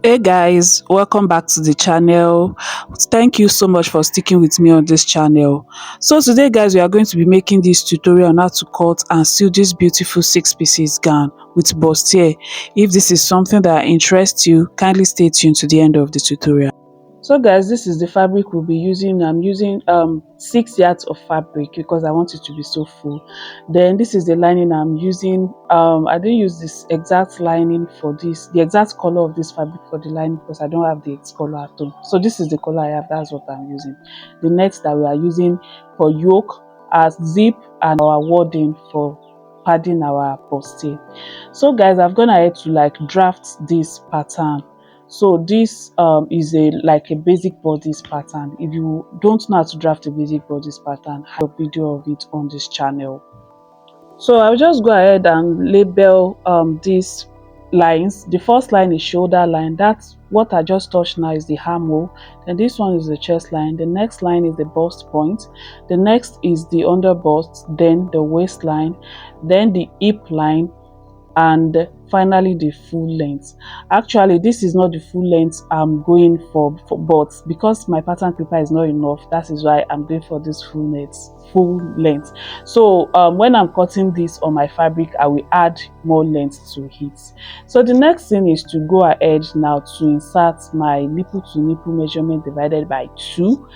Hey guys, welcome back to the channel. Thank you so much for sticking with me on this channel. So today guys, we are going to be making this tutorial on how to cut and sew this beautiful 6 pieces gown with bustier. If this is something that interests you, kindly stay tuned to the end of the tutorial. So guys, this is the fabric we'll be using. I'm using 6 yards of fabric because I want it to be so full. Then this is the lining I'm using. I didn't use this exact lining for this, the exact color of this fabric for the lining, because I don't have the color at all. So this is the color I have. That's what I'm using. The net that we are using for yoke as zip, and our wording for padding our bustier. So guys, I've gone ahead to draft this pattern. So this is like a basic bodice pattern. If you don't know how to draft a basic bodice pattern, I have a video of it on this channel. So I'll just go ahead and label these lines. The first line is shoulder line. That's what I just touched now, is the armhole. Then this one is the chest line. The next line is the bust point. The next is the under bust, then the waistline, then the hip line, and finally the full length. Actually, this is not the full length I'm going for, but because my pattern paper is not enough, that is why I'm going for this full length. So when I'm cutting this on my fabric, I will add more length to it. So the next thing is to go ahead now to insert my nipple to nipple measurement divided by 2,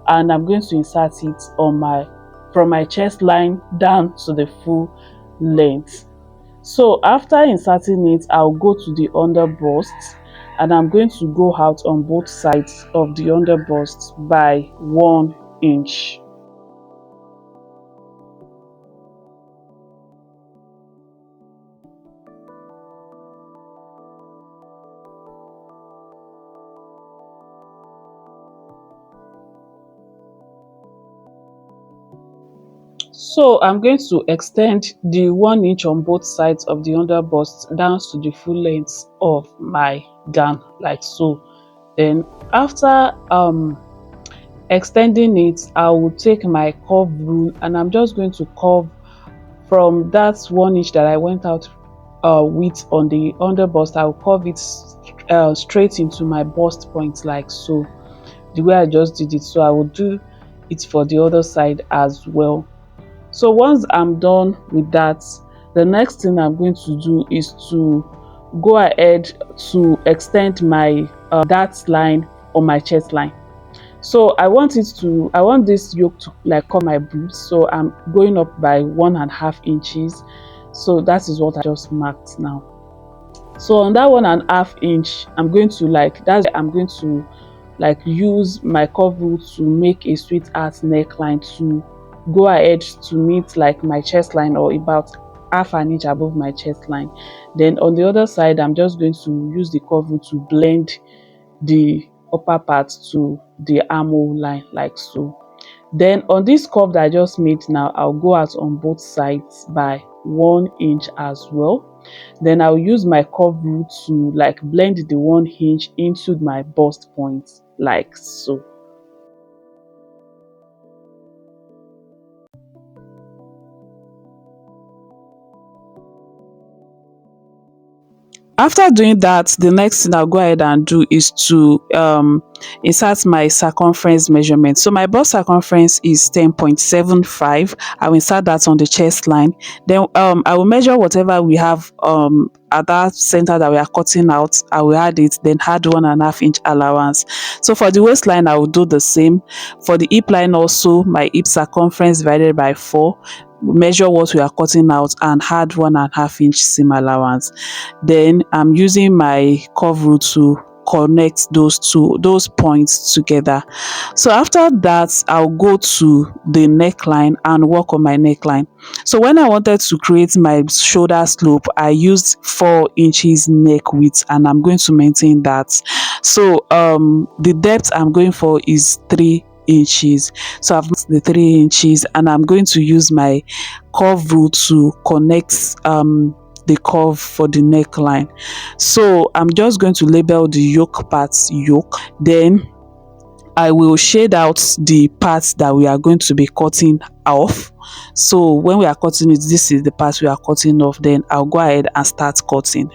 and I'm going to insert it on from my chest line down to the full length. So after inserting it, I'll go to the under bust, and I'm going to go out on both sides of the under bust by 1 inch. So I'm going to extend the 1 inch on both sides of the under bust down to the full length of my gown, like so. Then after extending it, I will take my curve rule, and I'm just going to curve from that 1 inch that I went out with on the under bust. I'll curve it straight into my bust point, like so, the way I just did it. So I will do it for the other side as well. So once I'm done with that, the next thing I'm going to do is to go ahead to extend my that line on my chest line. So I want this yoke to cover my boobs, so I'm going up by 1.5 inches. So that is what I just marked now. So on that 1.5 inch, I'm going to use my curve rule to make a sweetheart neckline to go ahead to meet my chest line, or about 1/2 inch above my chest line. Then on the other side, I'm just going to use the curve rule to blend the upper part to the armhole line, like so. Then on this curve that I just made now, I'll go out on both sides by 1 inch as well. Then I'll use my curve rule to blend the 1 inch into my bust point, like so. After doing that, the next thing I'll go ahead and do is to insert my circumference measurement. So my bust circumference is 10.75. I will insert that on the chest line. Then I will measure whatever we have at that center that we are cutting out. I will add it, then add 1.5 inch allowance. So for the waistline, I will do the same. For the hip line also, my hip circumference divided by 4. Measure what we are cutting out and add 1.5 inch seam allowance. Then I'm using my curve rule to connect those points together. So after that, I'll go to the neckline and work on my neckline. So when I wanted to create my shoulder slope, I used 4 inches neck width, and I'm going to maintain that. So the depth I'm going for is 3 inches. So I've marked the 3 inches, and I'm going to use my curve rule to connect the curve for the neckline. So I'm just going to label the yoke parts yoke. Then I will shade out the parts that we are going to be cutting off. So when we are cutting it, this is the part we are cutting off. Then I'll go ahead and start cutting.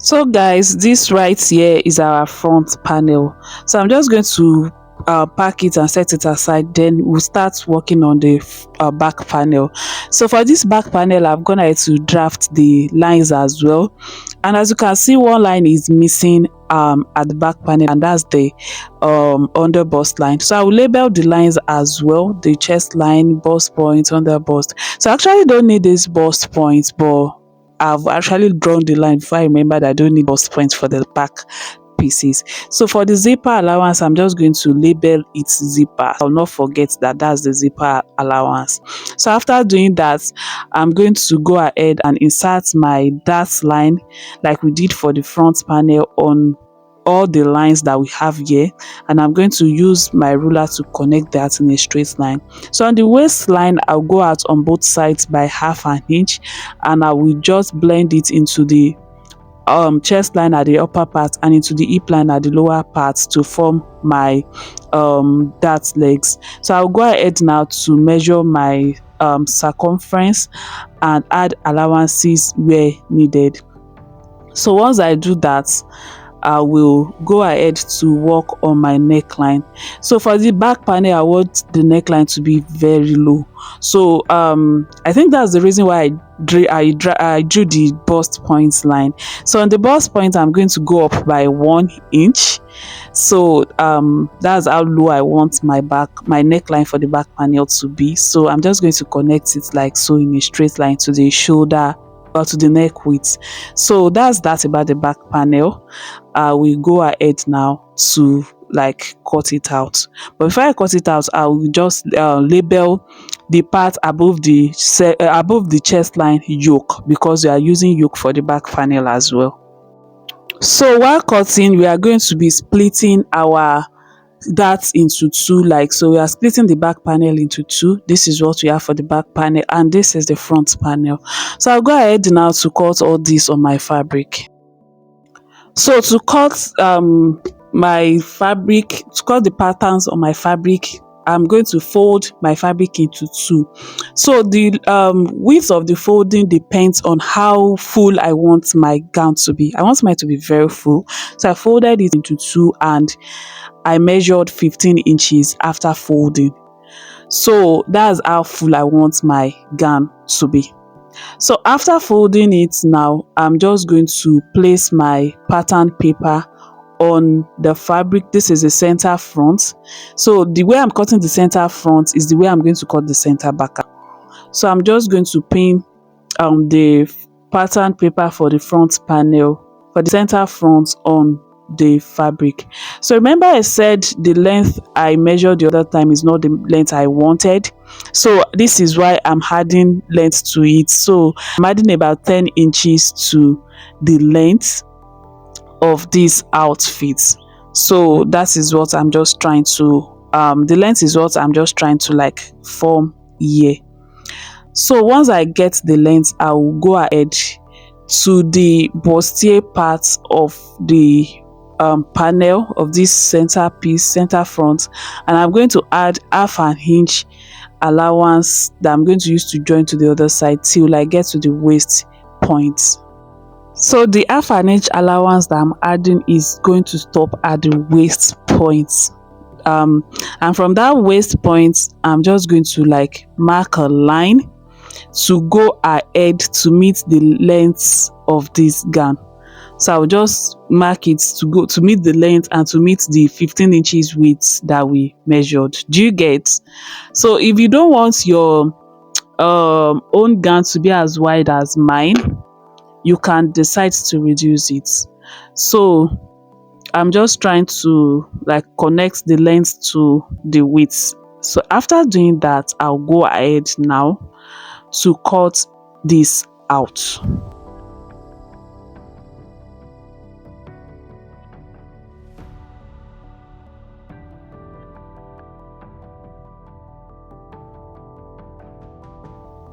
So guys, this right here is our front panel. So I'm just going to pack it and set it aside, then we'll start working on the back panel. So for this back panel, I've gone ahead to draft the lines as well, and as you can see, one line is missing at the back panel, and that's the under bust line. So I will label the lines as well: the chest line, bust point, under bust. So I actually don't need this bust point, but I've actually drawn the line before I remember that I don't need bust points for the back pieces. So for the zipper allowance, I'm just going to label its zipper. I'll not forget that that's the zipper allowance. So after doing that, I'm going to go ahead and insert my dart line like we did for the front panel on all the lines that we have here, and I'm going to use my ruler to connect that in a straight line. So on the waistline, I'll go out on both sides by half an inch, and I will just blend it into the chest line at the upper part and into the hip line at the lower part to form my dart legs. So I'll go ahead now to measure my circumference and add allowances where needed. So once I do that, I will go ahead to work on my neckline. So for the back panel, I want the neckline to be very low. So I think that's the reason why I drew the bust point line. So on the bust point, I'm going to go up by 1 inch. So that's how low I want my neckline for the back panel to be. So I'm just going to connect it like so in a straight line to the shoulder or to the neck width. So that's that about the back panel. We go ahead now to like cut it out, but before I cut it out, I will just label the part above the chest line yoke, because we are using yoke for the back panel as well. So while cutting, we are going to be splitting our that into two, like so we are splitting the back panel into two. This is what we have for the back panel, and this is the front panel. So I'll go ahead now to cut all this on my fabric. So to cut my fabric, to cut the patterns on my fabric, I'm going to fold my fabric into two. So the width of the folding depends on how full I want my gown to be. I want mine to be very full, so I folded it into two and I measured 15 inches after folding. So that's how full I want my gown to be. So after folding it now, I'm just going to place my pattern paper on the fabric. This is the center front. So the way I'm cutting the center front is the way I'm going to cut the center back. So I'm just going to pin the pattern paper for the front panel, for the center front, on the fabric. So remember I said the length I measured the other time is not the length I wanted, so this is why I'm adding length to it. So I'm adding about 10 inches to the length of this outfit. So that is what I'm just trying to the length is what I'm just trying to like form here. So once I get the length, I will go ahead to the bustier part of the panel of this center piece, center front, and I'm going to add half an inch allowance that I'm going to use to join to the other side till I get to the waist point. So the half an inch allowance that I'm adding is going to stop at the waist point, and from that waist point, I'm just going to like mark a line to go ahead to meet the length of this gown. So I'll just mark it to go to meet the length and to meet the 15 inches width that we measured. Do you get? So if you don't want your own gown to be as wide as mine, you can decide to reduce it. So I'm just trying to like connect the length to the width. So after doing that, I'll go ahead now to cut this out.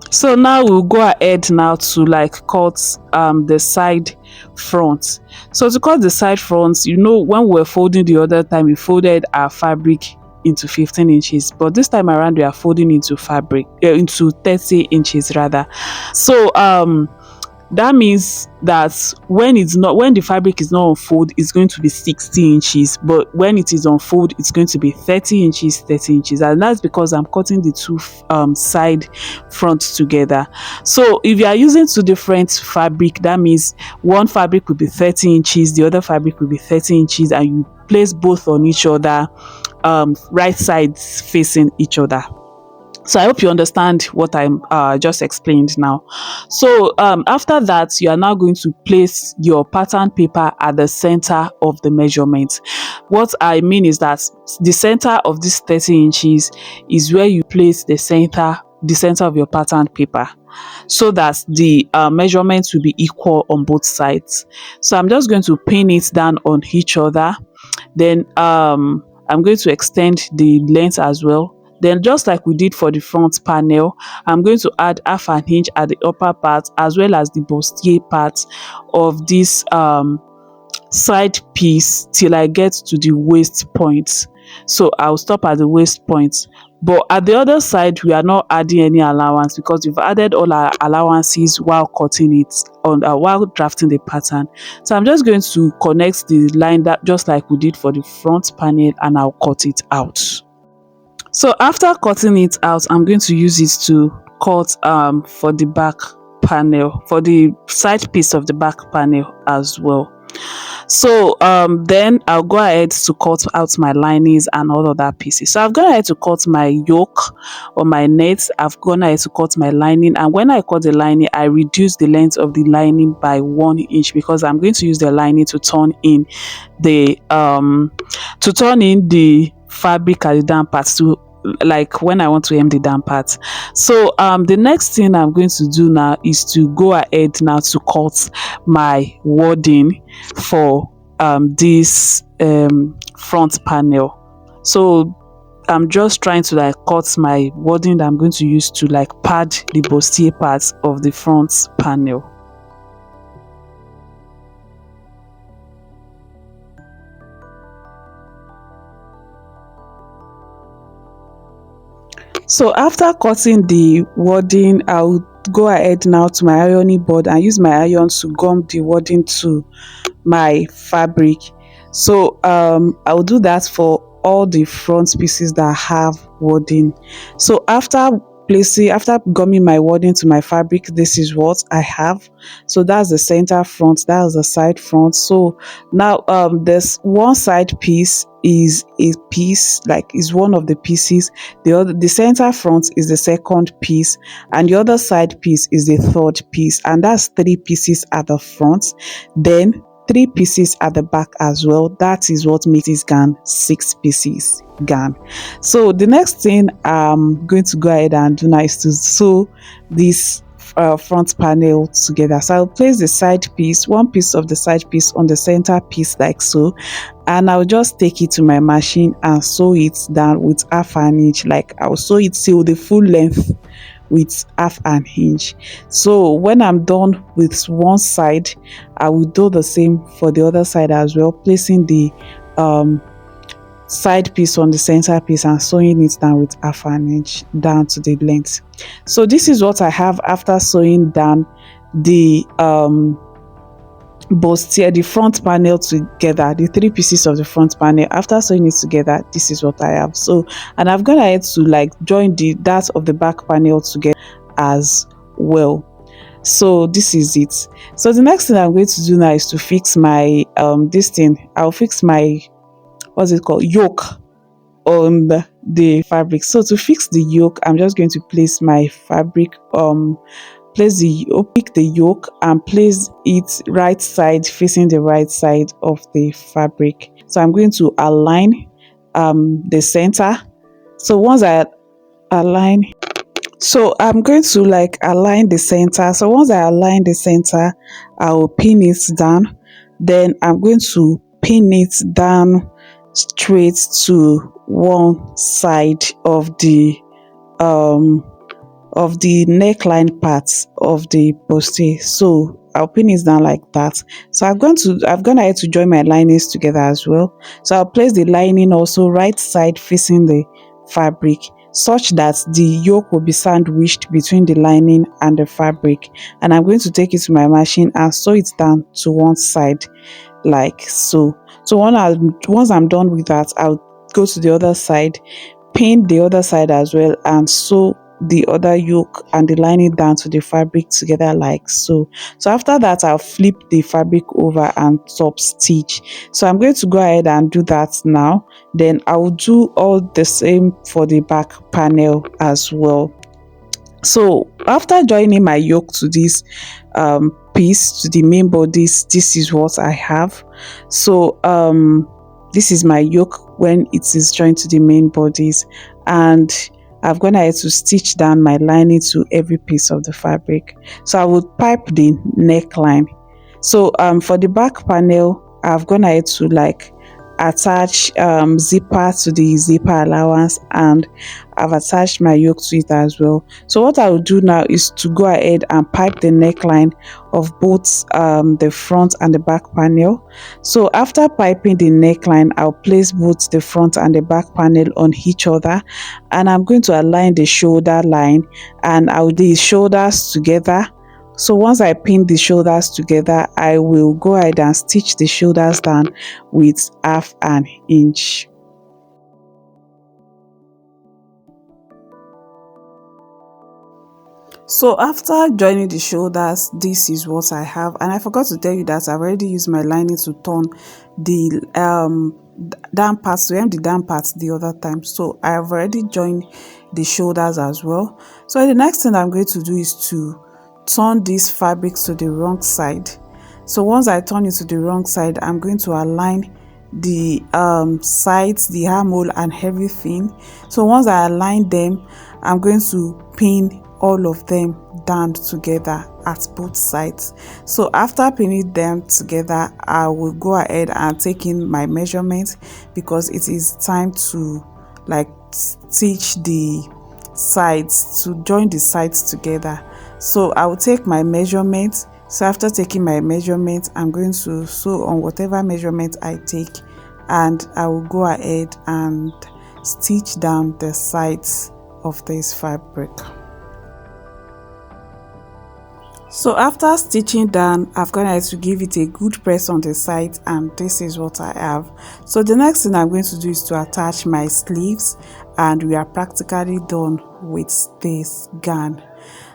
So now we'll go ahead now to like cut the side front. So to cut the side front, you know, when we were folding the other time, we folded our fabric into 15 inches, but this time around we are folding into fabric into 30 inches rather. So That means that when the fabric is not on fold, it's going to be 60 inches, but when it is on fold, it's going to be 30 inches, 30 inches. And that's because I'm cutting the two side fronts together. So if you are using two different fabric, that means one fabric will be 30 inches, the other fabric will be 30 inches, and you place both on each other, right sides facing each other. So I hope you understand what I'm just explained now. So after that, you are now going to place your pattern paper at the center of the measurement. What I mean is that the center of this 30 inches is where you place the center of your pattern paper, so that the measurements will be equal on both sides. So I'm just going to pin it down on each other. Then I'm going to extend the length as well. Then just like we did for the front panel, I'm going to add half an inch at the upper part as well as the bustier part of this side piece till I get to the waist point. So I'll stop at the waist point. But at the other side, we are not adding any allowance because we've added all our allowances while cutting it on while drafting the pattern. So I'm just going to connect the line that just like we did for the front panel, and I'll cut it out. So after cutting it out, I'm going to use it to cut for the back panel, for the side piece of the back panel as well. So then I'll go ahead to cut out my linings and all other pieces. So I've gone ahead to cut my yoke or my net. I've gone ahead to cut my lining, and when I cut the lining, I reduce the length of the lining by 1 inch because I'm going to use the lining to turn in the fabric at the down part, to like when I want to hem the down part. So the next thing I'm going to do now is to go ahead now to cut my wording for this front panel. So I'm just trying to like cut my wording that I'm going to use to like pad the bustier part of the front panel. So after cutting the wording, I'll go ahead now to my ironing board and use my iron to gum the wording to my fabric. So I'll do that for all the front pieces that have wording. So after gumming my wording to my fabric, this is what I have. So that's the center front, that's the side front. So now this one side piece is a piece, like is one of the pieces. The center front is the second piece, and the other side piece is the third piece, and that's 3 pieces at the front, then 3 pieces at the back as well. That is what makes this gown 6 pieces gown. So the next thing I'm going to go ahead and do now is to sew this front panel together. So I'll place the side piece, one piece of the side piece on the center piece like so, and I'll just take it to my machine and sew it down with half an inch. Like I'll sew it till the full length with half an inch. So when I'm done with one side, I will do the same for the other side as well, placing the side piece on the center piece and sewing it down with half an inch down to the length. So this is what I have after sewing down the bustier, the front panel together, the 3 pieces of the front panel. After sewing it together, this is what I have. So, and I've gone ahead to like join that of the back panel together as well. So this is it. So the next thing I'm going to do now is to fix my this thing. I'll fix my, what's it called, yoke on the fabric. So to fix the yoke, I'm just going to place my fabric, pick the yoke and place it right side facing the right side of the fabric. So I'm going to align the center. So once I align, so I'm going to like align the center. So once I align the center, I will pin it down. Then I'm going to pin it down straight to one side of the neckline parts of the bustier. So I'll pin it down like that. So I've gone ahead to join my linings together as well. So I'll place the lining also right side facing the fabric. such that the yolk will be sandwiched between the lining and the fabric. And I'm going to take it to my machine and sew it down to one side like so. So once I'm done with that, I'll go to the other side, pin the other side as well, and sew the other yoke and the lining down to the fabric together like so. So after that, I'll flip the fabric over and top stitch. So I'm going to go ahead and do that now. Then I'll do all the same for the back panel as well. So after joining my yoke to this piece, to the main bodice, this is what I have. So this is my yoke when it is joined to the main bodice, and I've gone ahead to stitch down my lining to every piece of the fabric. So I would pipe the neckline. So for the back panel, I've gone ahead to like attach zipper to the zipper allowance, and I've attached my yoke to it as well. So what I will do now is to go ahead and pipe the neckline of both the front and the back panel. So after piping the neckline, I'll place both the front and the back panel on each other, and I'm going to align the shoulder line, and I'll do the shoulders together. So once I pin the shoulders together, I will go ahead and stitch the shoulders down with half an inch. So after joining the shoulders, this is what I have, and I forgot to tell you that I've already used my lining to turn the down parts to hem the down parts the other time. So I have already joined the shoulders as well. So the next thing I'm going to do is to turn this fabric to the wrong side. So once I turn it to the wrong side, I'm going to align the sides, the armhole and everything. So once I align them, I'm going to pin all of them down together at both sides. So after pinning them together, I will go ahead and take in my measurements, because it is time to like stitch the sides, to join the sides together. So I will take my measurements. So after taking my measurement, I'm going to sew on whatever measurement I take, and I will go ahead and stitch down the sides of this fabric. So after stitching down, I've gone ahead to give it a good press on the sides, and this is what I have. So the next thing I'm going to do is to attach my sleeves, and we are practically done with this gown.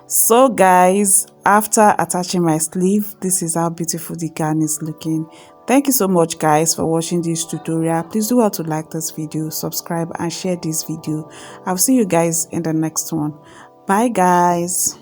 So guys, after attaching my sleeve, this is how beautiful the gown is looking. Thank you so much guys for watching this tutorial. Please do well to like this video, subscribe and share this video. I'll see you guys in the next one. Bye guys.